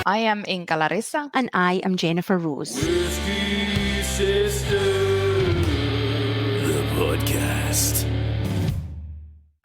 I am Inga Larissa. And I am Jennifer Rose. Whisky Sisters, the podcast.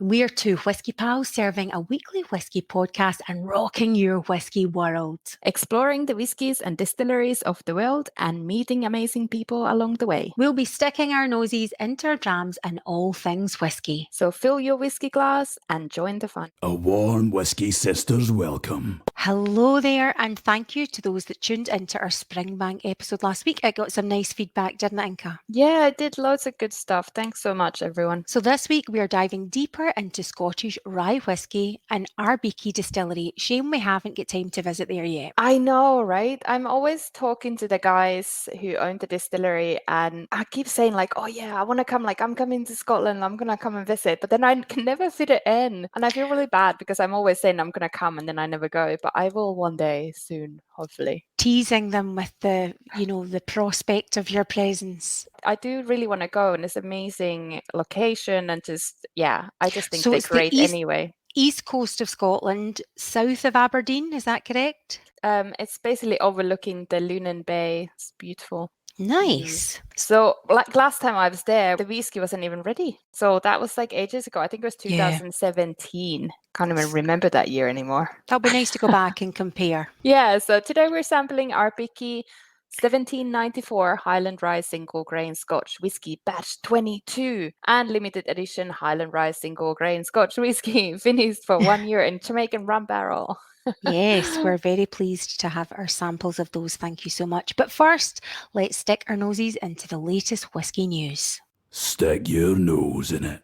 We're two whiskey pals serving a weekly whiskey podcast and rocking your whiskey world. Exploring the whiskies and distilleries of the world and meeting amazing people along the way. We'll be sticking our noses into our drams and all things whiskey. So fill your whiskey glass and join the fun. A warm Whisky Sisters welcome. Hello there, and thank you to those that tuned into our Springbank episode last week. I got some nice feedback, didn't it, Inka? Yeah, I did loads of good stuff. Thanks so much, everyone. So this week we are diving deeper into Scottish rye whiskey and Arbikie Distillery. Shame we haven't got time to visit there yet. I know, right? I'm always talking to the guys who own the distillery and I keep saying like, oh yeah, I want to come, like I'm coming to Scotland, I'm going to come and visit. But then I can never fit it in. And I feel really bad because I'm always saying I'm going to come and then I never go. But I will one day soon, hopefully. Teasing them with the prospect of your presence. I do really want to go, and it's an amazing location, and I just think So they're it's the great anyway. East coast of Scotland, south of Aberdeen, is that correct? It's basically overlooking the Lunan Bay. It's beautiful. Nice. So like last time I was there, the whiskey wasn't even ready. So that was like ages ago. I think it was 2017. Can't even remember that year anymore. That'll be nice to go back and compare. Yeah, so today we're sampling Arbikie 1794 Highland Ryes single grain Scotch whiskey batch 22 and limited edition Highland Ryes single grain Scotch whiskey finished for 1 year in Jamaican rum barrel. Yes, we're very pleased to have our samples of those. Thank you so much. But first, let's stick our noses into the latest whiskey news. Stick your nose in it.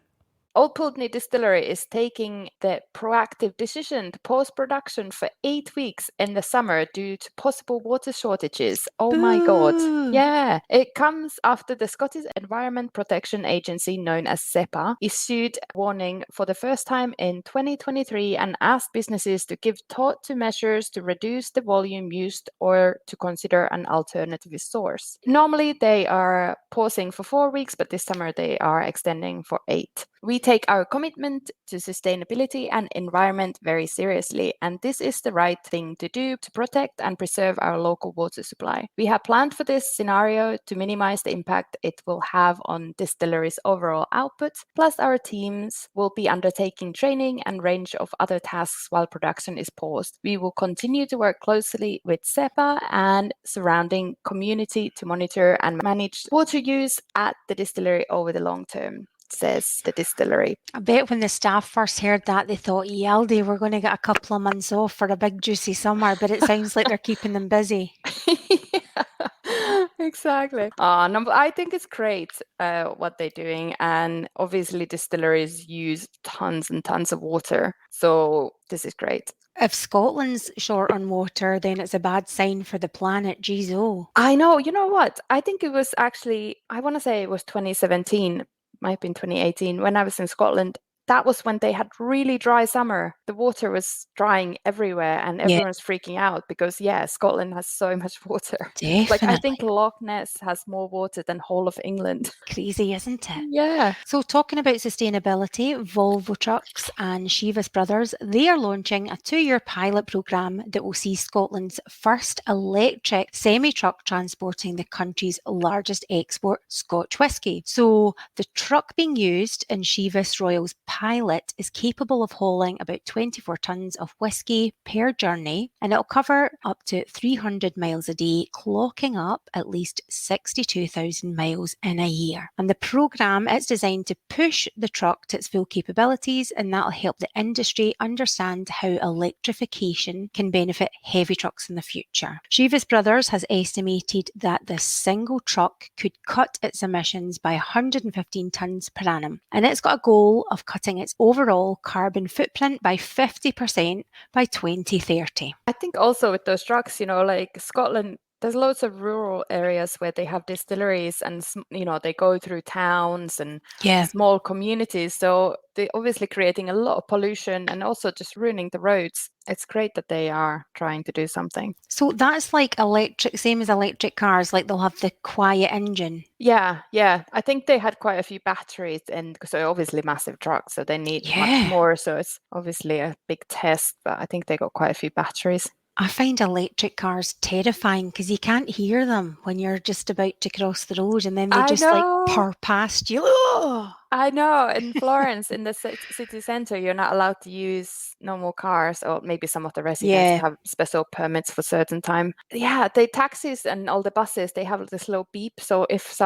Old Pulteney Distillery is taking the proactive decision to pause production for 8 weeks in the summer due to possible water shortages. Oh my God. Yeah. It comes after the Scottish Environment Protection Agency, known as SEPA, issued a warning for the first time in 2023 and asked businesses to give thought to measures to reduce the volume used or to consider an alternative source. Normally, they are pausing for 4 weeks, but this summer they are extending for 8. We take our commitment to sustainability and environment very seriously, and this is the right thing to do to protect and preserve our local water supply. We have planned for this scenario to minimize the impact it will have on distilleries' overall output, plus our teams will be undertaking training and range of other tasks while production is paused. We will continue to work closely with SEPA and surrounding community to monitor and manage water use at the distillery over the long term, says the distillery. I bet when the staff first heard that, they thought, yaldy, we're going to get a couple of months off for a big juicy summer, but it sounds like they're keeping them busy. Yeah, exactly. I think it's great what they're doing, and obviously distilleries use tons and tons of water, so this is great. If Scotland's short on water, then it's a bad sign for the planet. Jeez, oh. I know. You know what? I think it was actually, I want to say it was 2017, might have been 2018, when I was in Scotland. That was when they had really dry summer. The water was drying everywhere and everyone's freaking out because, Scotland has so much water. Definitely. Like, I think Loch Ness has more water than whole of England. Crazy, isn't it? Yeah. So talking about sustainability, Volvo Trucks and Chivas Brothers, they are launching a 2-year pilot programme that will see Scotland's first electric semi-truck transporting the country's largest export, Scotch whisky. So the truck being used in Chivas Royal's pilot is capable of hauling about 24 tonnes of whisky per journey, and it'll cover up to 300 miles a day, clocking up at least 62,000 miles in a year. And the programme is designed to push the truck to its full capabilities, and that'll help the industry understand how electrification can benefit heavy trucks in the future. Chivas Brothers has estimated that the single truck could cut its emissions by 115 tonnes per annum, and it's got a goal of cutting its overall carbon footprint by 50% by 2030. I think also with those trucks, like Scotland, there's loads of rural areas where they have distilleries and, they go through towns and small communities. So they're obviously creating a lot of pollution and also just ruining the roads. It's great that they are trying to do something. So that's like electric, same as electric cars, like they'll have the quiet engine. Yeah. I think they had quite a few batteries, and so obviously massive trucks, so they need much more. So it's obviously a big test, but I think they got quite a few batteries. I find electric cars terrifying because you can't hear them when you're just about to cross the road, and then they I just like know. purr past you. Ugh! I know. In Florence, in the city center, you're not allowed to use normal cars, or maybe some of the residents Yeah. have special permits for certain time. Yeah, the taxis and all the buses, they have this little beep. So if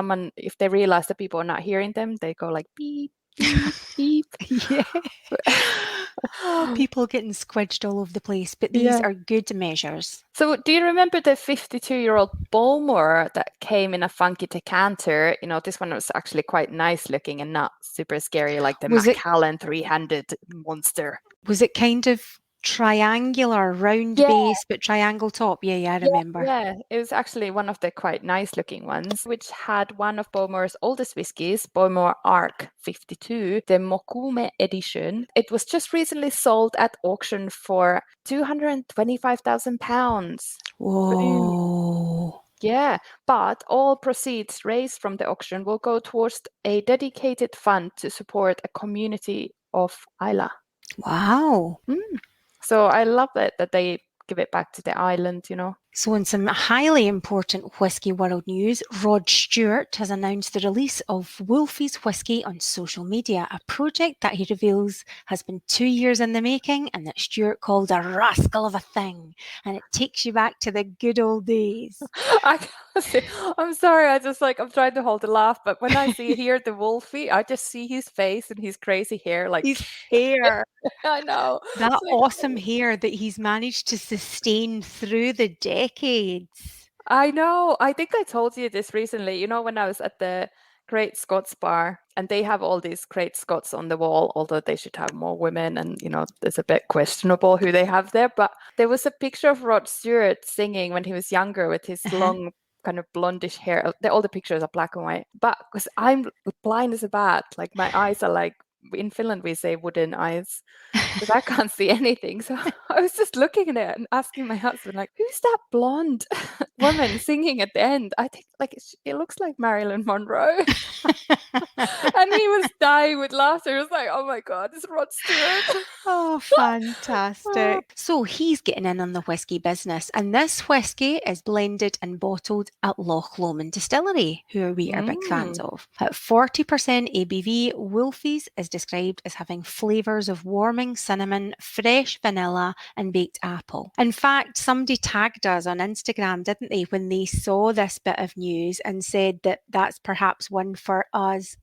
they realize that people are not hearing them, they go like beep, beep, beep. Yeah. Oh, people getting squidged all over the place, but these Yeah. are good measures. So do you remember the 52-year-old Bulmore that came in a funky decanter? You know, this one was actually quite nice looking and not super scary like the Was it- Macallan three-handed monster. Was it kind of triangular, round Yeah. base, but triangle top? Yeah, I remember. Yeah, it was actually one of the quite nice looking ones, which had one of Bowmore's oldest whiskies, Bowmore Arc 52, the Mokume edition. It was just recently sold at auction for £225,000. Whoa. Yeah, but all proceeds raised from the auction will go towards a dedicated fund to support a community of Isla. Wow. So I love it that they give it back to the island, you know. So, in some highly important Whisky World news, Rod Stewart has announced the release of Wolfie's Whisky on social media, a project that he reveals has been 2 years in the making and that Stewart called a rascal of a thing. And it takes you back to the good old days. I'm sorry, I'm trying to hold a laugh, but when I hear the Wolfie, I just see his face and his crazy hair, like His hair. I know. That It's like, awesome hair that he's managed to sustain through the decades. I know. I think I told you this recently. You know, when I was at the Great Scots Bar, and they have all these Great Scots on the wall, although they should have more women, and you know, it's a bit questionable who they have there. But there was a picture of Rod Stewart singing when he was younger with his long kind of blondish hair. All the pictures are black and white. But because I'm blind as a bat, like my eyes are like, in Finland we say wooden eyes, because I can't see anything. So I was just looking at it and asking my husband, like, who's that blonde woman singing at the end? I think like it looks like Marilyn Monroe. And he was dying with laughter. He was like, oh my God, it's Rod Stewart. Oh, fantastic. So he's getting in on the whisky business, and this whisky is blended and bottled at Loch Lomond Distillery, who we are big fans of. At 40% ABV, Wolfie's is described as having flavours of warming cinnamon, fresh vanilla, and baked apple. In fact, somebody tagged us on Instagram, didn't they, when they saw this bit of news and said that that's perhaps one for us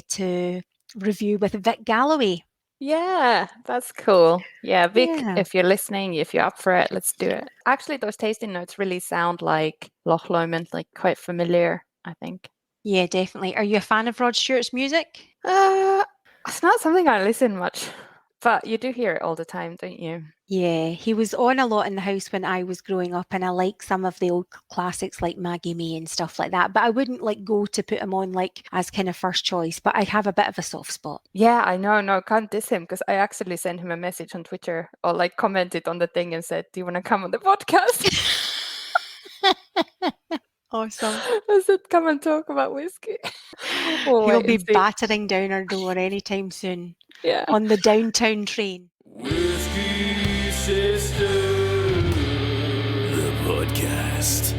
to review with Vic Galloway. Yeah, that's cool. Yeah, Vic, Yeah. if you're listening, if you're up for it, let's do it. Actually, those tasting notes really sound like Loch Lomond, like quite familiar, I think. Yeah, definitely. Are you a fan of Rod Stewart's music? It's not something I listen much, but you do hear it all the time, don't you? Yeah, he was on a lot in the house when I was growing up, and I like some of the old classics like Maggie May and stuff like that. But I wouldn't like go to put him on like as kind of first choice. But I have a bit of a soft spot. Yeah, I know. No, can't diss him because I actually sent him a message on Twitter or like commented on the thing and said, do you want to come on the podcast? Awesome. I said, come and talk about whiskey. We'll He'll wait be and see. battering down our door anytime soon Yeah. on the downtown train. Whisky Sisters, the podcast.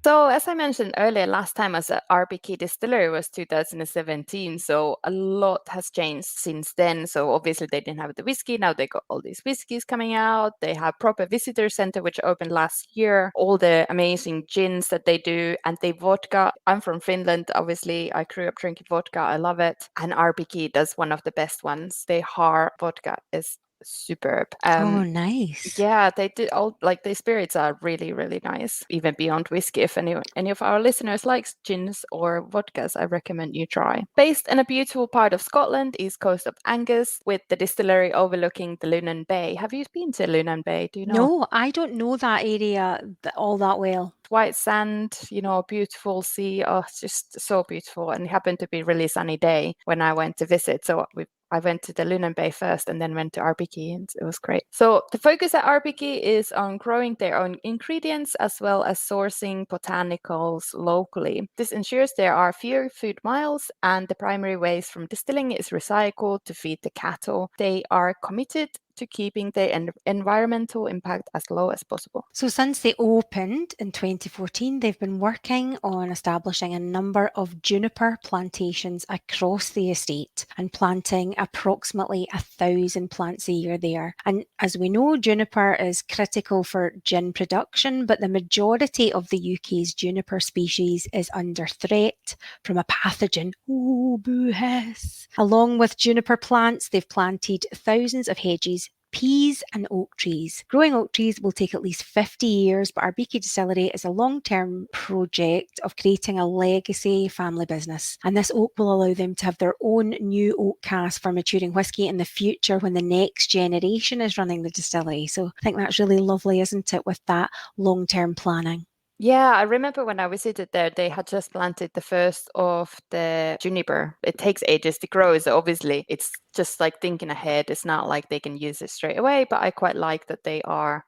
So as I mentioned earlier, last time as at Arbikie Distillery was 2017. So a lot has changed since then. So obviously they didn't have the whiskey. Now they got all these whiskeys coming out. They have proper visitor center, which opened last year. All the amazing gins that they do, and they vodka. I'm from Finland, obviously. I grew up drinking vodka. I love it. And Arbikie does one of the best ones. Their Har vodka is superb. Oh, nice. Yeah, they did all like the spirits are really, really nice, even beyond whiskey. If any of our listeners likes gins or vodkas, I recommend you try. Based in a beautiful part of Scotland, east coast of Angus, with the distillery overlooking the Lunan Bay. Have you been to Lunan Bay? Do you know? No, I don't know that area all that well. White sand, you know, beautiful sea. Oh, it's just so beautiful. And it happened to be a really sunny day when I went to visit. So I went to the Lunan Bay first and then went to Arbikie, and it was great. So the focus at Arbikie is on growing their own ingredients as well as sourcing botanicals locally. This ensures there are fewer food miles, and the primary waste from distilling is recycled to feed the cattle. They are committed to keeping the environmental impact as low as possible. So since they opened in 2014, they've been working on establishing a number of juniper plantations across the estate and planting approximately 1,000 plants a year there. And as we know, juniper is critical for gin production, but the majority of the UK's juniper species is under threat from a pathogen. Oh, boo-hiss. Along with juniper plants, they've planted thousands of hedges, peas and oak trees. Growing oak trees will take at least 50 years, but Arbikie Distillery is a long-term project of creating a legacy family business. And this oak will allow them to have their own new oak cask for maturing whisky in the future when the next generation is running the distillery. So I think that's really lovely, isn't it, with that long-term planning? Yeah, I remember when I visited there, they had just planted the first of the juniper. It takes ages to grow, so obviously it's just like thinking ahead. It's not like they can use it straight away, but I quite like that they are,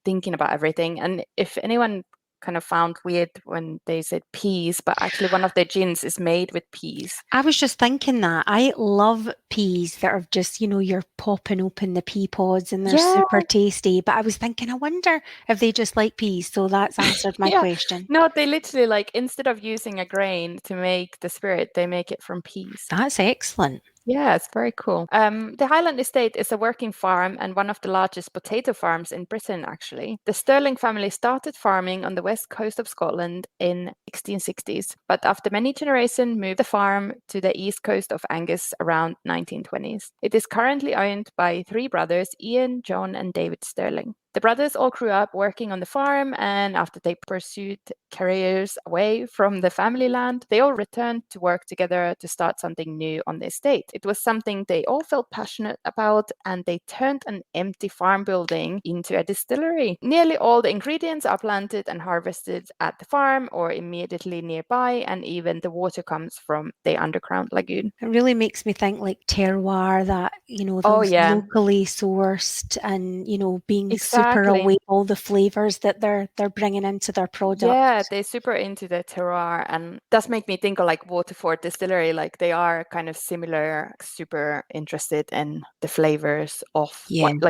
thinking about everything. And if anyone kind of found weird when they said peas, but actually one of their gins is made with peas. I was just thinking that. I love peas that are just, you're popping open the pea pods and they're super tasty. But I was thinking, I wonder if they just like peas. So that's answered my question. No, they literally instead of using a grain to make the spirit, they make it from peas. That's excellent. Yeah, it's very cool. The Highland estate is a working farm and one of the largest potato farms in Britain, actually. The Stirling family started farming on the west coast of Scotland in 1660s, but after many generations moved the farm to the east coast of Angus around 1920s. It is currently owned by 3 brothers, Ian, John and David Stirling. The brothers all grew up working on the farm, and after they pursued careers away from the family land, they all returned to work together to start something new on the estate. It was something they all felt passionate about, and they turned an empty farm building into a distillery. Nearly all the ingredients are planted and harvested at the farm or immediately nearby, and even the water comes from the underground lagoon. It really makes me think like terroir, that, those locally sourced and, being super aware of all the flavors that they're bringing into their product. Yeah, they're super into the terroir, and does make me think of Waterford Distillery. They are kind of similar, super interested in the flavors of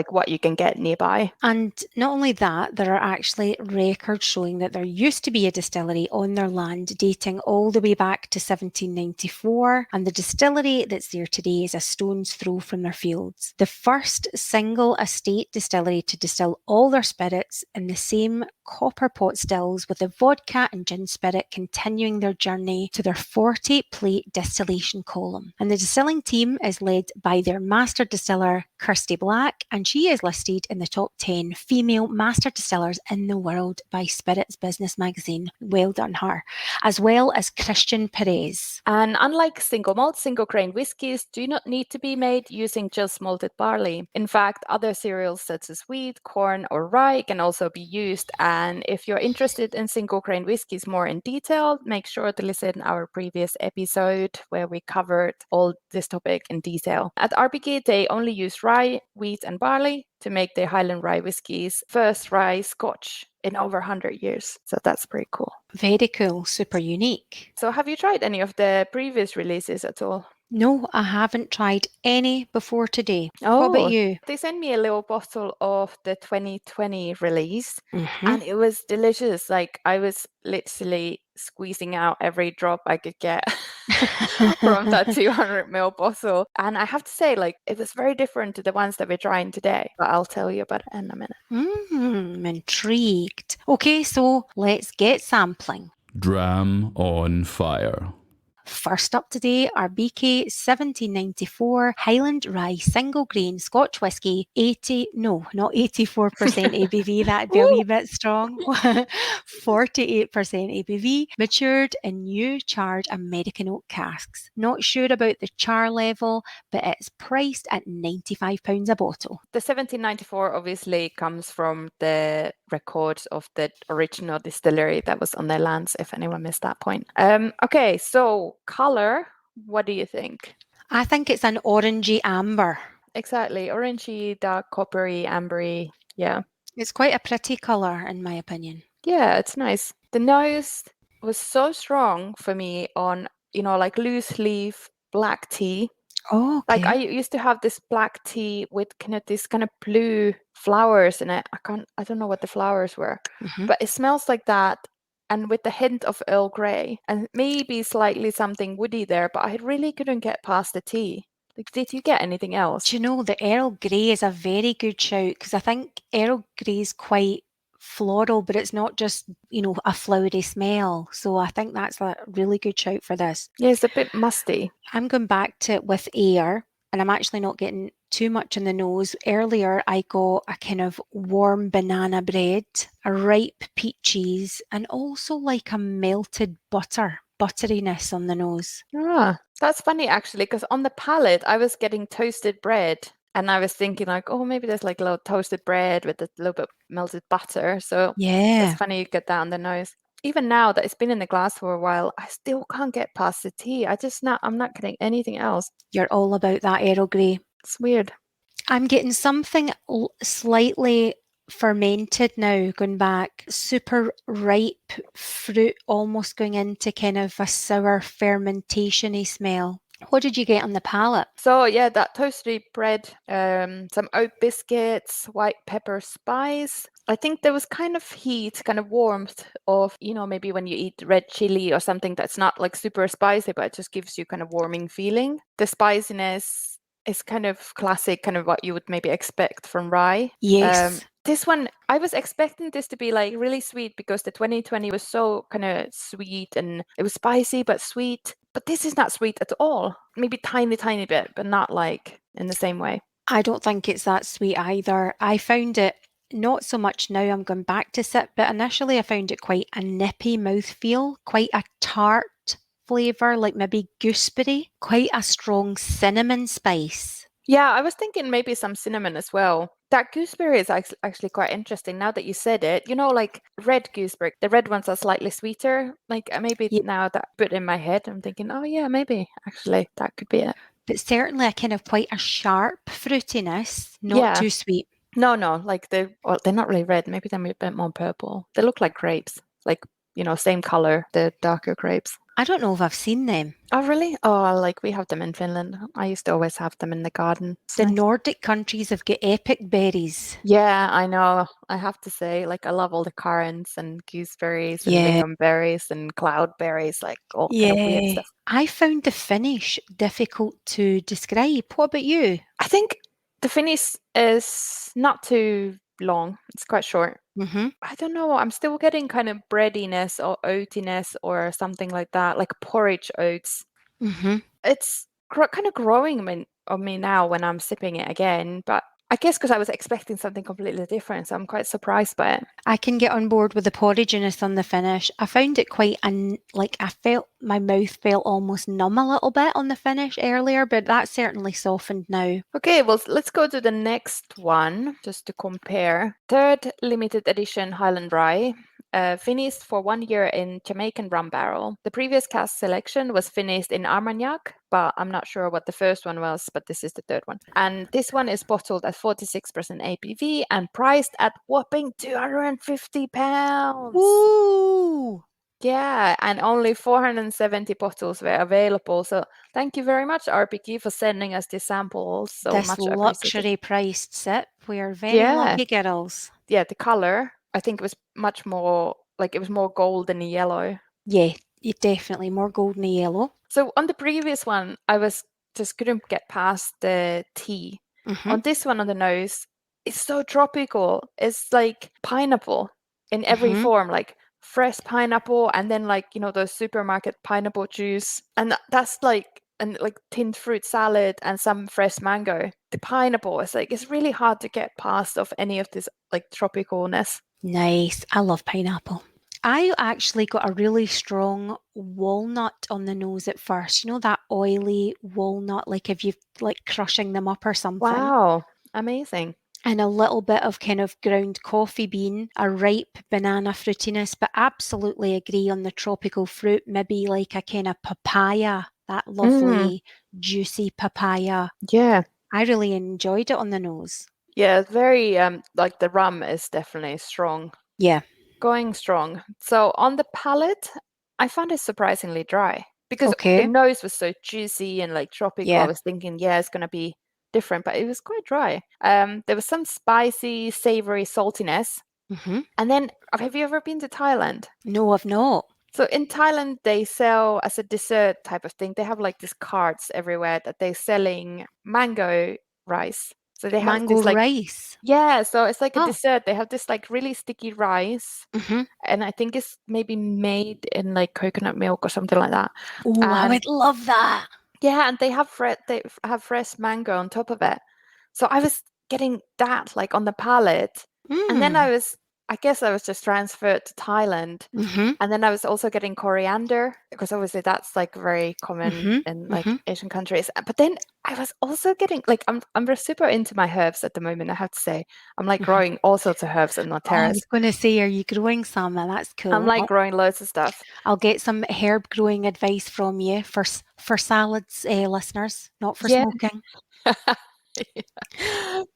what you can get nearby. And not only that, there are actually records showing that there used to be a distillery on their land dating all the way back to 1794, and the distillery that's there today is a stone's throw from their fields. The first single estate distillery to distill all their spirits in the same copper pot stills, with the vodka and gin spirit continuing their journey to their 40-plate distillation column. And the distilling team is led by their master distiller, Kirsty Black, and she is listed in the top 10 female master distillers in the world by Spirits Business magazine. Well done her. As well as Christian Perez. And unlike single malt, single grain whiskies do not need to be made using just malted barley. In fact, other cereals such as wheat, corn or rye can also be used. And if you're interested in single grain whiskies more in detail, make sure to listen to our previous episode where we covered all this topic in detail. At Arbikie, they only use rye, wheat and barley to make their Highland rye whiskies. First rye Scotch in over 100 years. So that's pretty cool. Very cool. Super unique. So have you tried any of the previous releases at all? No, I haven't tried any before today. Oh, what about you? They sent me a little bottle of the 2020 release and it was delicious. I was literally squeezing out every drop I could get from that 200ml bottle. And I have to say, it was very different to the ones that we're trying today. But I'll tell you about it in a minute. I'm intrigued. Okay, so let's get sampling. Dram On Fire. First up today, Arbikie 1794 Highland Rye single grain Scotch whisky, 84% ABV, that'd be a wee bit strong. 48% ABV, matured in new charred American oak casks. Not sure about the char level, but it's priced at £95 a bottle. The 1794 obviously comes from the records of the original distillery that was on their lands, if anyone missed that point. Okay, so color, what do you think? I think it's an orangey amber. Exactly, orangey, dark coppery, ambery, yeah. It's quite a pretty color in my opinion. Yeah, it's nice. The nose was so strong for me on, loose leaf black tea. Oh, okay. Like I used to have this black tea with kind of this kind of blue flowers in it. I don't know what the flowers were, but it smells like that. And with the hint of Earl Grey and maybe slightly something woody there, but I really couldn't get past the tea. Like, did you get anything else? Do you know, the Earl Grey is a very good shout, because I think Earl Grey is quite floral, but it's not just, a flowery smell. So I think that's a really good shout for this. Yeah, it's a bit musty. I'm going back to it with air, and I'm actually not getting too much in the nose. Earlier, I got a kind of warm banana bread, a ripe peaches, and also like a melted butteriness on the nose. Ah, that's funny actually, because on the palate, I was getting toasted bread. And I was thinking like, oh, maybe there's like a little toasted bread with a little bit of melted butter. So Yeah. it's funny you get that on the nose. Even now that it's been in the glass for a while, I still can't get past the tea. I'm not getting anything else. You're all about that Earl Grey. It's weird. I'm getting something slightly fermented now, going back. Super ripe fruit, almost going into kind of a sour fermentation-y smell. What did you get on the palate? So yeah, that toasty bread, some oat biscuits, white pepper spice. I think there was kind of heat, kind of warmth of, maybe when you eat red chili or something that's not like super spicy, but it just gives you kind of warming feeling. The spiciness is kind of classic, kind of what you would maybe expect from rye. Yes. This one, I was expecting this to be like really sweet because the 2020 was so kind of sweet and it was spicy but sweet. But this is not sweet at all. Maybe tiny bit, but not like in the same way. I don't think it's that sweet either. I found it not so much now, I'm going back to sip, but initially I found it quite a nippy mouthfeel, quite a tart flavour, like maybe gooseberry, quite a strong cinnamon spice. Yeah, I was thinking maybe some cinnamon as well. That gooseberry is actually quite interesting now that you said it. Like red gooseberry, the red ones are slightly sweeter. Like maybe now that I put it in my head, I'm thinking, oh yeah, maybe actually that could be it. But certainly a kind of quite a sharp fruitiness, not too sweet. No, like they're not really red. Maybe they're a bit more purple. They look like grapes, like, same color, the darker grapes. I don't know if I've seen them. Oh, really? Oh, like we have them in Finland. I used to always have them in the garden. The Nordic countries have got epic berries. Yeah, I know. I have to say, like, I love all the currants and gooseberries and lingonberries and cloudberries, like all kind of weird stuff. I found the finish difficult to describe. What about you? I think the finish is not too long. It's quite short. I don't know. I'm still getting kind of breadiness or oatiness or something like that, like porridge oats. It's kind of growing on me now when I'm sipping it again, but I guess because I was expecting something completely different, so I'm quite surprised by it. I can get on board with the porridginess on the finish. I found it quite I felt my mouth felt almost numb a little bit on the finish earlier, but that's certainly softened now. Okay, well, let's go to the next one just to compare. Third limited edition Highland Rye. Finished for 1 year in Jamaican rum barrel. The previous cask selection was finished in Armagnac, but I'm not sure what the first one was, but this is the third one. And this one is bottled at 46% ABV and priced at whopping £250. Ooh! Yeah, and only 470 bottles were available. So thank you very much, Arbikie, for sending us these samples. So this much luxury priced sip. We are very lucky girls. Yeah, the color, I think it was much more, like it was more golden yellow. Yeah, definitely more golden yellow. So on the previous one, I just couldn't get past the tea. On this one on the nose, it's so tropical. It's like pineapple in every form, like fresh pineapple and then like, the supermarket pineapple juice. And that's like, and like tinned fruit salad and some fresh mango. The pineapple is like, it's really hard to get past of any of this like tropicalness. Nice. I love pineapple. I actually got a really strong walnut on the nose at first. That oily walnut, like if you've like crushing them up or something. Wow, amazing. And a little bit of kind of ground coffee bean, a ripe banana fruitiness, but absolutely agree on the tropical fruit, maybe like a kind of papaya, that lovely juicy papaya. Yeah. I really enjoyed it on the nose. Yeah, it's very, like the rum is definitely strong. Yeah. Going strong. So on the palate, I found it surprisingly dry because Okay. the nose was so juicy and like tropical. Yeah. I was thinking, yeah, it's gonna be different, but it was quite dry. There was some spicy, savory saltiness. Mm-hmm. And then, have you ever been to Thailand? No, I've not. So in Thailand, they sell as a dessert type of thing. They have like these carts everywhere that they're selling mango rice. So they have Mango this like, rice. yeah, so it's like a Oh. dessert. They have this like really sticky rice. Mm-hmm. And I think it's maybe made in like coconut milk or something like that. Oh, I And would love that. yeah, and they have fresh mango on top of it. So I was getting that like on the palate. And then I guess I was just transferred to Thailand. Mm-hmm. And then I was also getting coriander because obviously that's like very common Mm-hmm. in like Asian countries. But then I was also getting like I'm super into my herbs at the moment, I have to say. I'm like growing all sorts of herbs on my Oh, I terrace. was going to say, are you growing some? That's cool. I'm like growing loads of stuff. I'll get some herb growing advice from you for salads, listeners, not for Yeah. smoking.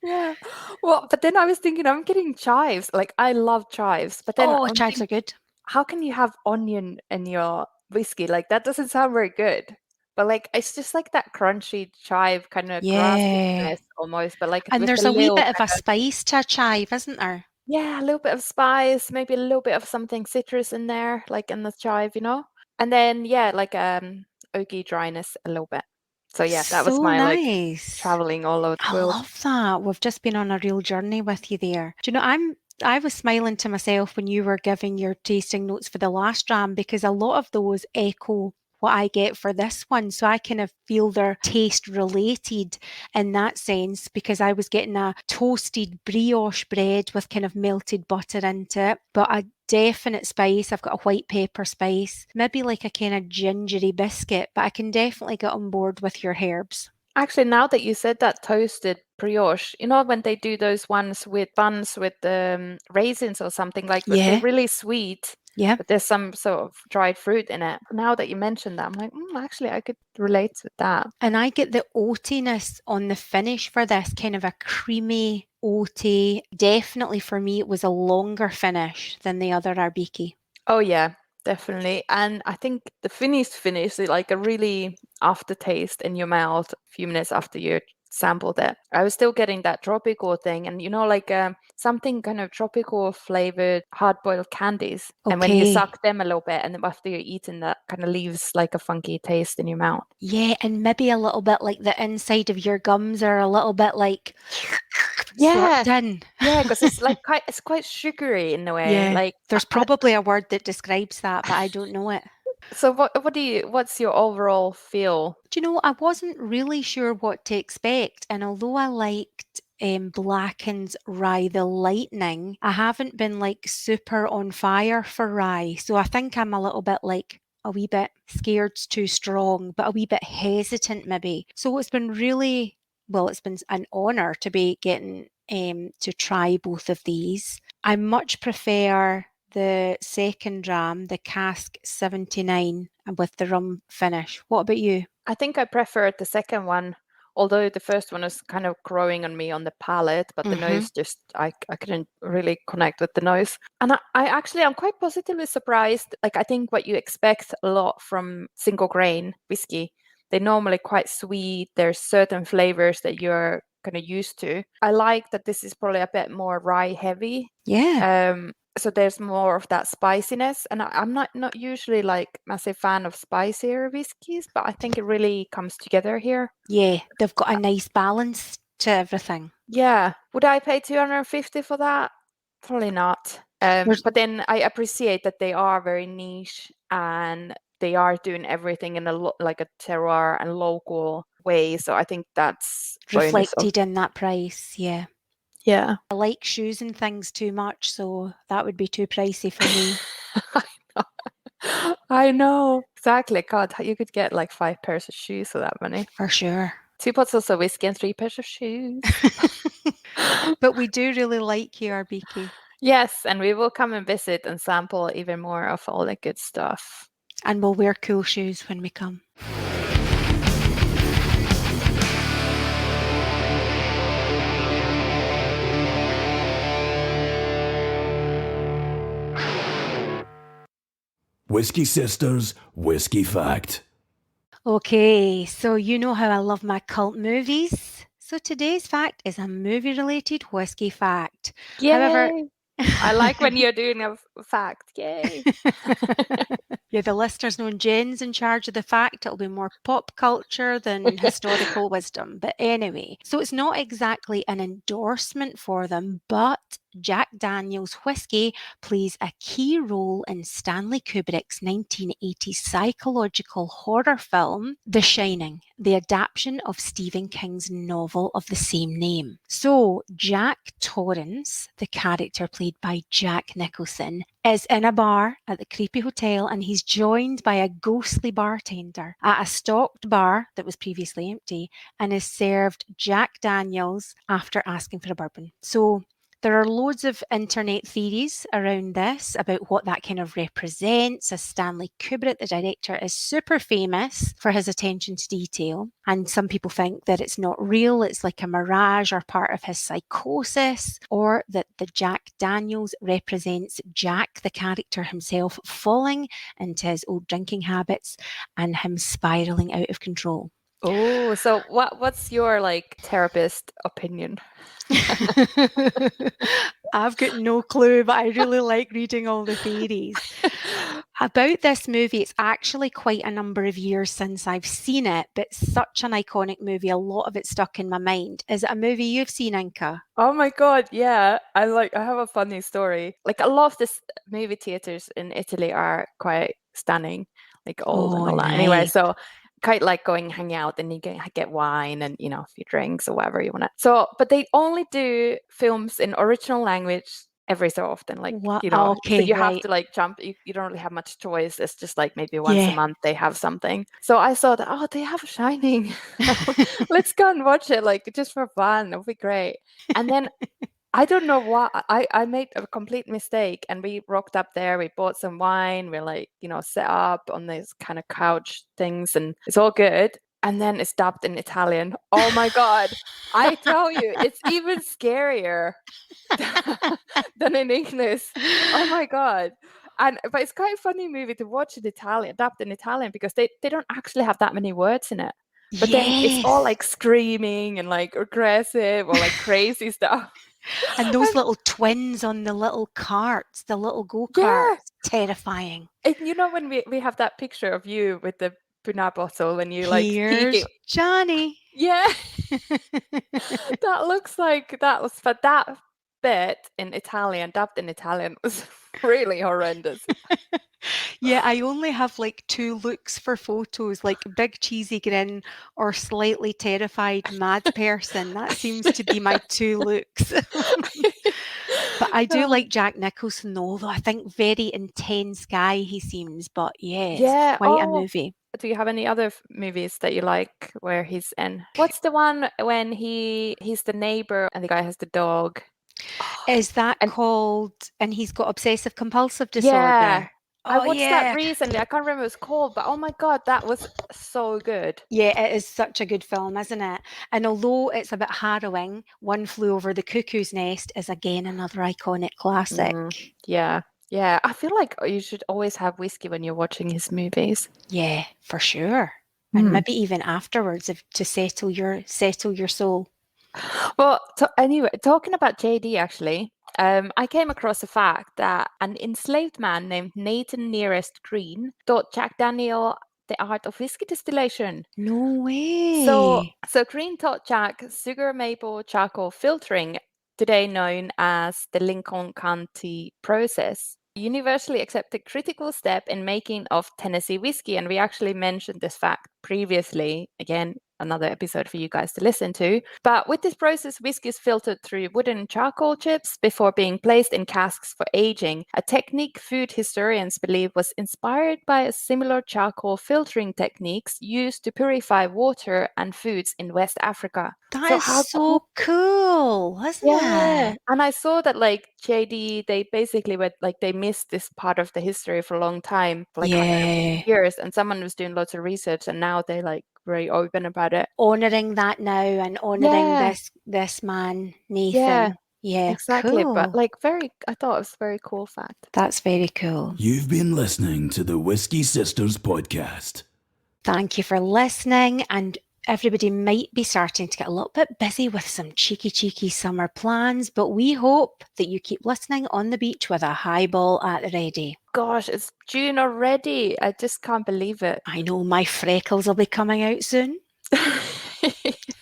Yeah. Well, but then I was thinking I'm getting chives. Like I love chives. But then I'm Chives are good. how can you have onion in your whiskey? Like that doesn't sound very good. But like it's just like that crunchy chive kind of Yeah. grassiness almost, but like And with there's a a wee little bit of a spice to a chive, isn't there? yeah, a little bit of spice, maybe a little bit of something citrus in there, like in the chive, you know? And then yeah, like oaky dryness a little bit. So yeah, that was So my like nice. traveling all over the I world. love that. We've just been on a real journey with you there. Do you know, I was smiling to myself when you were giving your tasting notes for the last dram because a lot of those echo what I get for this one. So I kind of feel they're taste related in that sense because I was getting a toasted brioche bread with kind of melted butter into it, but a definite spice. I've got a white pepper spice, maybe like a kind of gingery biscuit, but I can definitely get on board with your herbs. Actually, now that you said that toasted brioche, you know when they do those ones with buns with raisins or something like that, they're Yeah. really sweet. Yeah. But there's some sort of dried fruit in it. Now that you mentioned that, I'm like, actually, I could relate to that. And I get the oatiness on the finish for this, kind of a creamy, oaty. Definitely for me, it was a longer finish than the other Arbikie. Oh yeah, definitely. And I think the finish is like a really aftertaste in your mouth a few minutes after you sampled it. I was still getting that tropical thing, and you know, like something kind of tropical flavored hard-boiled candies. And when you Okay. suck them a little bit, and then after you're eating, that kind of leaves like a funky taste in your mouth. Yeah, and maybe a little bit like the inside of your gums are a little bit like Yeah. slurped in. Yeah, because it's like quite sugary in a way. Yeah. Like There's probably a word that describes that, but I don't know it. so what's your overall feel? Do you know, I wasn't really sure what to expect, and although I liked Blacken's Rye the Lightning, I haven't been like super on fire for Rye, so I think I'm a little bit like a wee bit scared's too strong, but a wee bit hesitant maybe. So it's been it's been an honour to be getting to try both of these. I much prefer the second dram, the cask 79, and with the rum finish. What about you? I think I preferred the second one, although the first one was kind of growing on me on the palate, but the nose just I couldn't really connect with the nose. And I'm quite positively surprised. Like I think what you expect a lot from single grain whiskey, they're normally quite sweet. There's certain flavors that you're kind of used to. I like that this is probably a bit more rye heavy. Yeah. So there's more of that spiciness, and I'm not usually like massive fan of spicier whiskies, but I think it really comes together here. Yeah, they've got a nice balance to everything. Yeah, would I pay 250 for that? Probably not. But then I appreciate that they are very niche and they are doing everything in like a terroir and local way. So I think that's reflected in that price. Yeah. Yeah. I like shoes and things too much, so that would be too pricey for me. I know. Exactly. God, you could get like 5 pairs of shoes for that money. For sure. 2 bottles of whiskey and 3 pairs of shoes. But we do really like you, Arbikie. Yes, and we will come and visit and sample even more of all the good stuff. And we'll wear cool shoes when we come. Whisky Sisters Whisky Fact. Okay, so you know how I love my cult movies. So today's fact is a movie-related whiskey fact. However, Yay! I like when you're doing a fact. Yay! yeah, the listeners know Jen's in charge of the fact. It'll be more pop culture than historical wisdom. But anyway, so it's not exactly an endorsement for them, but Jack Daniel's whiskey plays a key role in Stanley Kubrick's 1980s psychological horror film, The Shining, the adaptation of Stephen King's novel of the same name. So, Jack Torrance, the character played by Jack Nicholson, is in a bar at the creepy hotel and he's joined by a ghostly bartender at a stocked bar that was previously empty and is served Jack Daniels after asking for a bourbon. So, there are loads of internet theories around this about what that kind of represents, as Stanley Kubrick, the director, is super famous for his attention to detail. And some people think that it's not real, it's like a mirage or part of his psychosis, or that the Jack Daniels represents Jack, the character himself, falling into his old drinking habits and him spiraling out of control. Oh, so what's your therapist opinion? I've got no clue, but I really like reading all the theories. About this movie, it's actually quite a number of years since I've seen it, but such an iconic movie, a lot of it stuck in my mind. Is it a movie you've seen, Inka? Oh my God, yeah. I have a funny story. Like a lot of this movie theaters in Italy are quite stunning, like old and all that. Anyway, nice. so quite like going hang out and you get wine and a few drinks or whatever you want to. So, but they only do films in original language every so often, What? so Okay, you have right. to jump. You don't really have much choice. It's just like maybe once a Yeah. month they have something. So I thought, oh, they have Shining. Let's go and watch it, just for fun. It'll be great. And then I don't know why I made a complete mistake, and we rocked up there. We bought some wine. We're set up on these kind of couch things, and it's all good. And then it's dubbed in Italian. Oh my God! I tell you, it's even scarier than in English. Oh my God! But it's quite a funny movie to watch in Italian, dubbed in Italian, because they don't actually have that many words in it. But then it's all Yes. screaming and aggressive or crazy stuff. And those little twins on the little carts, the little Yeah. go-karts, terrifying. And when we have that picture of you with the Puna bottle and you Here's peeking. Johnny. Yeah. That looks like that was for that bit in Italian, dubbed in Italian, was really horrendous. Yeah, I only have two looks for photos, like big cheesy grin or slightly terrified mad person. That seems to be my two looks. But I do like Jack Nicholson though, although I think very intense guy he seems. But yeah, it's quite a movie. Do you have any other movies that you like where he's in? What's the one when he's the neighbor and the guy has the dog? Is that called, and he's got obsessive compulsive disorder? Yeah. I Oh, watched yeah. that recently. I can't remember what it's called, but oh my God, that was so good. Yeah, it is such a good film, isn't it? And although it's a bit harrowing, One Flew Over the Cuckoo's Nest is again another iconic classic. Yeah. Yeah. I feel like you should always have whiskey when you're watching his movies. Yeah, for sure. And maybe even afterwards to settle your soul. Well, anyway, talking about JD, actually, I came across the fact that an enslaved man named Nathan Nearest Green taught Jack Daniel the art of whiskey distillation. No way. So Green taught Jack sugar maple charcoal filtering, today known as the Lincoln County process. Universally accepted critical step in making of Tennessee whiskey, and we actually mentioned this fact previously. Again, another episode for you guys to listen to. But with this process, whiskey is filtered through wooden charcoal chips before being placed in casks for aging, a technique food historians believe was inspired by a similar charcoal filtering techniques used to purify water and foods in West Africa. That is so cool, isn't it? And I saw that JD, they basically they missed this part of the history for a long time, for hundreds of years, and someone was doing lots of research, and now they very open about it, honoring that now and honoring this man Nathan. Yeah, exactly. Cool. But I thought it was a very cool fact. That's very cool. You've been listening to the Whisky Sisters podcast. Thank you for listening, and everybody might be starting to get a little bit busy with some cheeky summer plans, but we hope that you keep listening on the beach with a highball at the ready. Gosh, it's June already. I just can't believe it. I know my freckles will be coming out soon.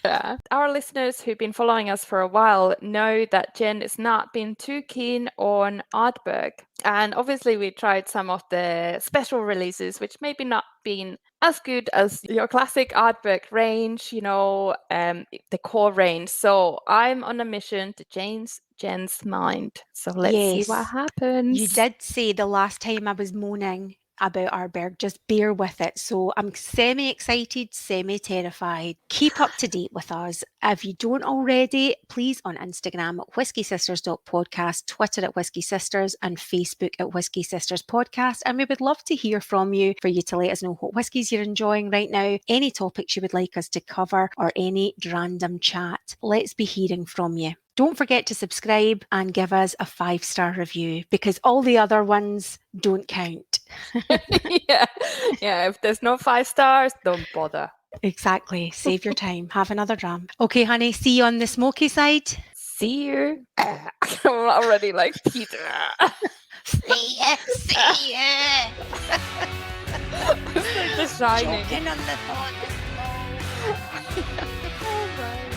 Yeah. Our listeners who've been following us for a while know that Jen has not been too keen on Ardbeg. And obviously we tried some of the special releases, which maybe not been as good as your classic Ardbeg range, the core range. So I'm on a mission to change Jen's mind. So let's see what happens. You did say the last time I was moaning about Ardbeg, just bear with it. So I'm semi-excited, semi-terrified. Keep up to date with us. If you don't already, please on Instagram at whiskysisters.podcast, Twitter at Whisky Sisters, and Facebook at Whisky Sisters Podcast. And we would love to hear from you for you to let us know what whiskies you're enjoying right now, any topics you would like us to cover, or any random chat. Let's be hearing from you. Don't forget to subscribe and give us a 5-star review, because all the other ones don't count. Yeah, if there's no 5 stars, don't bother. Exactly. Save your time. Have another dram. Okay, honey, see you on the smoky side. See you. I'm already like Peter. See ya. It's like The Shining. Choking on the thought. Oh, right.